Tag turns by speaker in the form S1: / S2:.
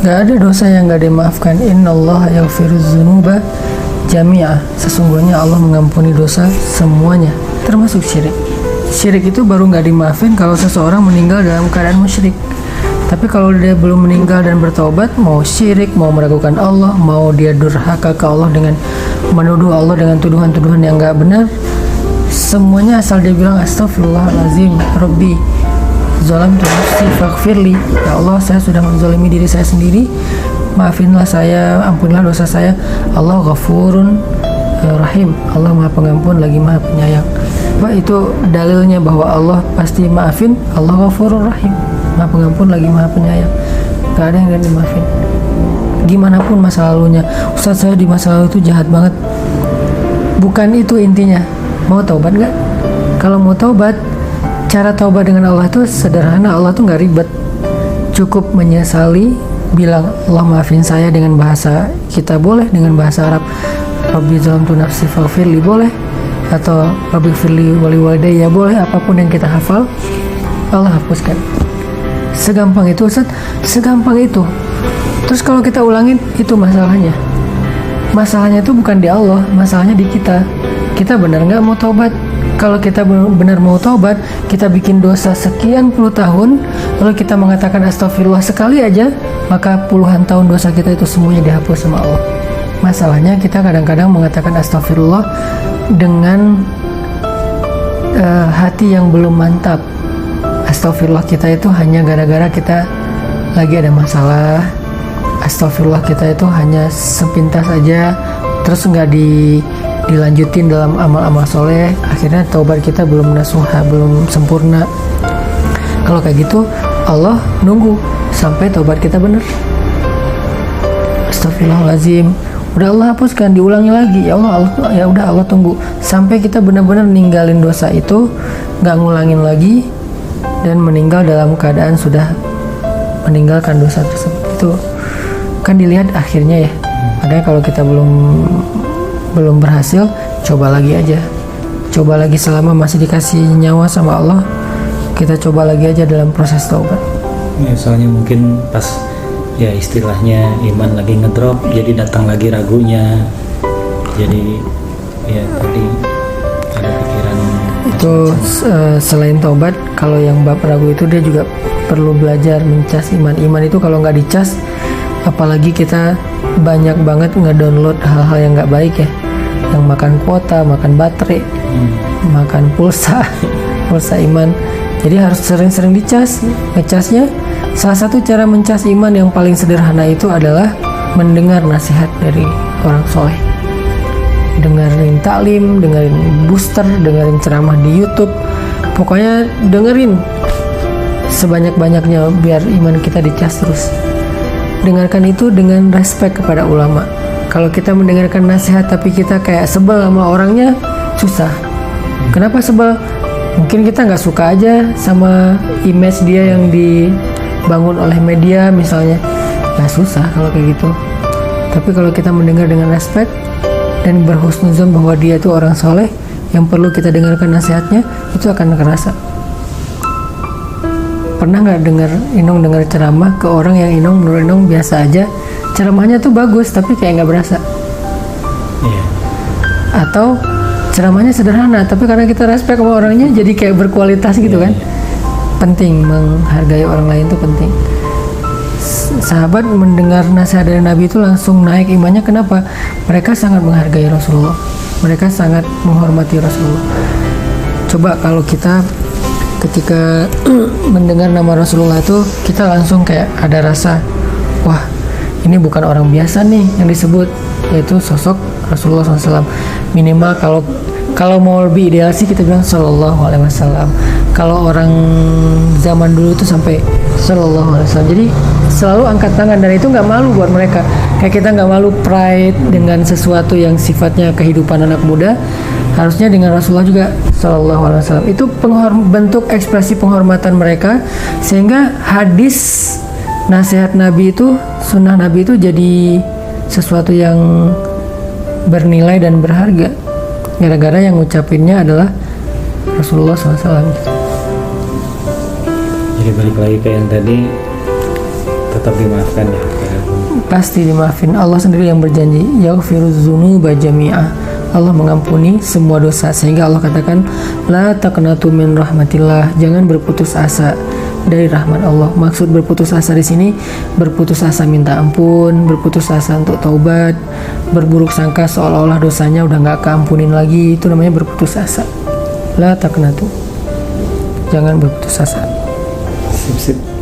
S1: Gak ada dosa yang gak dimaafkan. Innallaha yaghfiruz dzunuba jami'ah. Sesungguhnya Allah mengampuni dosa semuanya, termasuk syirik. Syirik itu baru gak dimaafin kalau seseorang meninggal dalam keadaan musyrik. Tapi kalau dia belum meninggal dan bertobat, mau syirik, mau meragukan Allah, mau dia durhaka ke Allah dengan menuduh Allah dengan tuduhan-tuduhan yang gak benar, semuanya asal dia bilang astagfirullahalazim Rabbi zalamtu nafsi faghfirli, ya Allah saya sudah menzalimi diri saya sendiri, maafinlah saya, ampunilah dosa saya. Allah Ghafurun Rahim, Allah Maha Pengampun lagi Maha Penyayang. Itu dalilnya bahwa Allah pasti maafin. Allah Ghafurur Rahim, Maha Pengampun lagi Maha Penyayang. Gak ada yang gak dimaafin. Gimana pun masa lalunya, Ustaz saya di masa lalu itu jahat banget. Bukan itu intinya. Mau taubat gak? Kalau mau taubat, cara taubat dengan Allah itu sederhana. Allah tuh gak ribet. Cukup menyesali, bilang Allah maafin saya dengan bahasa kita boleh, dengan bahasa Arab Rabbi zalamtu nafsi faghfirli boleh, atau Rabbi firli wali walidayya boleh, apapun yang kita hafal Allah hapuskan. Segampang itu Ustaz, segampang itu. Terus kalau kita ulangin, itu masalahnya. Masalahnya itu bukan di Allah, masalahnya di kita. Kita benar nggak mau taubat? Kalau kita benar mau taubat, kita bikin dosa sekian puluh tahun, lalu kita mengatakan astagfirullah sekali aja, maka puluhan tahun dosa kita itu semuanya dihapus sama Allah. Masalahnya kita kadang-kadang mengatakan astagfirullah dengan hati yang belum mantap. Astagfirullah kita itu hanya gara-gara kita lagi ada masalah. Astagfirullah kita itu hanya sepintas aja, terus nggak dilanjutin dalam amal-amal soleh. Akhirnya taubat kita belum nasuha, belum sempurna. Kalau kayak gitu, Allah nunggu sampai taubat kita bener. Astagfirullahaladzim, udah Allah hapuskan, diulangi lagi. Ya Allah, ya udah Allah tunggu sampai kita benar-benar ninggalin dosa itu, nggak ngulangin lagi, dan meninggal dalam keadaan sudah meninggalkan dosa tersebut. Itu kan dilihat akhirnya ya. Makanya kalau kita belum berhasil, coba lagi aja. Coba lagi selama masih dikasih nyawa sama Allah, kita coba lagi aja dalam proses taubat.
S2: Ya, soalnya mungkin pas ya istilahnya iman lagi ngedrop, jadi datang lagi ragunya. Jadi ya tadi ada pikiran
S1: itu selain taubat, kalau yang bab ragu itu dia juga perlu belajar mencas iman. Iman itu kalau nggak dicas, apalagi kita banyak banget ngedownload hal-hal yang nggak baik ya, yang makan kuota, makan baterai, makan pulsa iman. Jadi harus sering-sering dicas. Ngecasnya, salah satu cara mencas iman yang paling sederhana itu adalah mendengar nasihat dari orang soleh. Dengerin taklim, dengerin booster, dengerin ceramah di YouTube. Pokoknya dengerin sebanyak-banyaknya biar iman kita dicas terus. Dengarkan itu dengan respek kepada ulama. Kalau kita mendengarkan nasihat tapi kita kayak sebel sama orangnya, susah. Kenapa sebel? Mungkin kita nggak suka aja sama image dia yang dibangun oleh media misalnya. Nah susah kalau kayak gitu. Tapi kalau kita mendengar dengan respek dan berhusnuzon bahwa dia itu orang soleh yang perlu kita dengarkan nasihatnya, itu akan kerasa. Pernah nggak dengar ceramah ke orang yang menurut Inong biasa aja, ceramahnya tuh bagus tapi kayak nggak berasa.
S2: Iya.
S1: Atau ceramahnya sederhana tapi karena kita respect sama orangnya jadi kayak berkualitas gitu kan. Penting menghargai orang lain itu penting. Sahabat mendengar nasihat dari Nabi itu langsung naik imannya. Kenapa? Mereka sangat menghargai Rasulullah, mereka sangat menghormati Rasulullah. Coba kalau kita ketika mendengar nama Rasulullah itu, kita langsung kayak ada rasa, wah ini bukan orang biasa nih yang disebut, yaitu sosok Rasulullah SAW. Minimal kalau mau lebih ideal sih kita bilang Sallallahu Alaihi Wasallam. Kalau orang zaman dulu itu sampai Sallallahu Alaihi Wasallam. Jadi selalu angkat tangan, dan itu nggak malu buat mereka. Kayak kita nggak malu pride dengan sesuatu yang sifatnya kehidupan anak muda. Harusnya dengan Rasulullah juga Sallallahu Alaihi Wasallam. Itu bentuk ekspresi penghormatan mereka, sehingga hadis nasihat Nabi itu, sunnah Nabi itu jadi sesuatu yang bernilai dan berharga. Gara-gara yang ngucapinnya adalah Rasulullah SAW.
S2: Jadi balik lagi ke yang tadi, tetap dimaafkan ya.
S1: pasti dimaafin. Allah sendiri yang berjanji, yaghfiruz dzunuba jami'a. Allah mengampuni semua dosa, sehingga Allah katakan, la taqnatu min rahmatillah, jangan berputus asa dari rahmat Allah. Maksud berputus asa di sini, berputus asa minta ampun, berputus asa untuk taubat, berburuk sangka seolah-olah dosanya udah nggak keampunin lagi, itu namanya berputus asa. La taqnatu, jangan berputus asa.
S2: Sip, sip.